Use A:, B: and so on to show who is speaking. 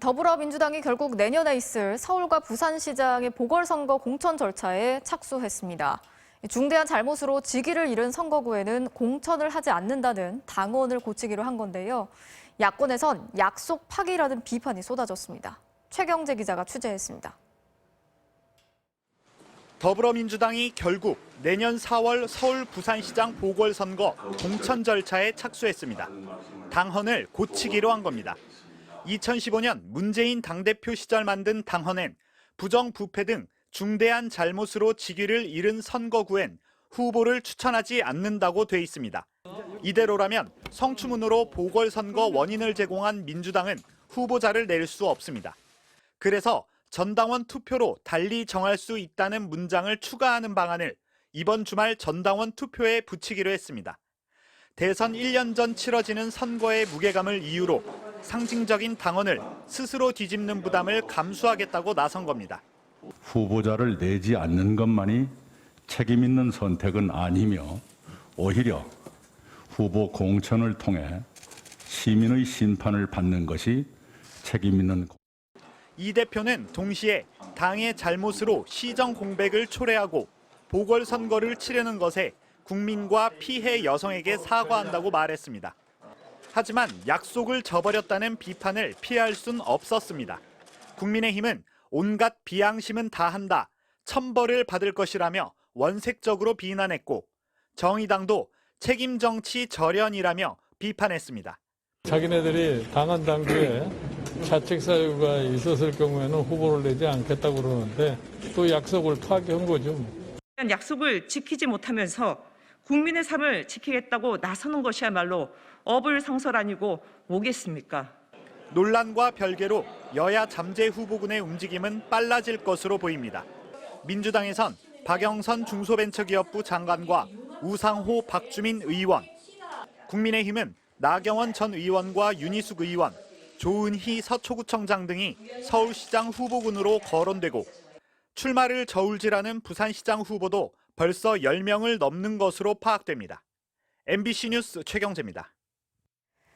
A: 더불어민주당이 결국 내년에 있을 서울과 부산시장의 보궐선거 공천 절차에 착수했습니다. 중대한 잘못으로 직위를 잃은 선거구에는 공천을 하지 않는다는 당원을 고치기로 한 건데요. 야권에선 약속 파기라는 비판이 쏟아졌습니다. 최경재 기자가 취재했습니다.
B: 더불어민주당이 결국 내년 4월 서울 부산시장 보궐선거 공천 절차에 착수했습니다. 당헌을 고치기로 한 겁니다. 2015년 문재인 당대표 시절 만든 당헌엔 부정부패 등 중대한 잘못으로 직위를 잃은 선거구엔 후보를 추천하지 않는다고 돼 있습니다. 이대로라면 성추문으로 보궐선거 원인을 제공한 민주당은 후보자를 낼 수 없습니다. 그래서 전당원 투표로 달리 정할 수 있다는 문장을 추가하는 방안을 이번 주말 전당원 투표에 붙이기로 했습니다. 대선 1년 전 치러지는 선거의 무게감을 이유로 상징적인 당헌을 스스로 뒤집는 부담을 감수하겠다고 나선 겁니다.
C: 후보자를 내지 않는 것만이 책임 있는 선택은 아니며 오히려 후보 공천을 통해 시민의 심판을 받는 것이 책임 있는.
B: 이 대표는 동시에 당의 잘못으로 시정 공백을 초래하고 보궐선거를 치르는 것에 국민과 피해 여성에게 사과한다고 말했습니다. 하지만 약속을 저버렸다는 비판을 피할 순 없었습니다. 국민의힘은 온갖 비양심은 다 한다, 천벌을 받을 것이라며 원색적으로 비난했고 정의당도 책임 정치 절연이라며 비판했습니다.
D: 자기네들이 당한 당규에 자책 사유가 있었을 경우에는 후보를 내지 않겠다고 그러는데 또 약속을 파기한 거죠.
E: 약속을 지키지 못하면서 국민의 삶을 지키겠다고 나서는 것이야말로 어불성설 아니고 뭐겠습니까?
B: 논란과 별개로 여야 잠재 후보군의 움직임은 빨라질 것으로 보입니다. 민주당에선 박영선 중소벤처기업부 장관과 우상호 박주민 의원, 국민의힘은 나경원 전 의원과 윤희숙 의원, 조은희 서초구청장 등이 서울시장 후보군으로 거론되고 출마를 저울질하는 부산시장 후보도 벌써 10명을 넘는 것으로 파악됩니다. MBC 뉴스 최경재입니다.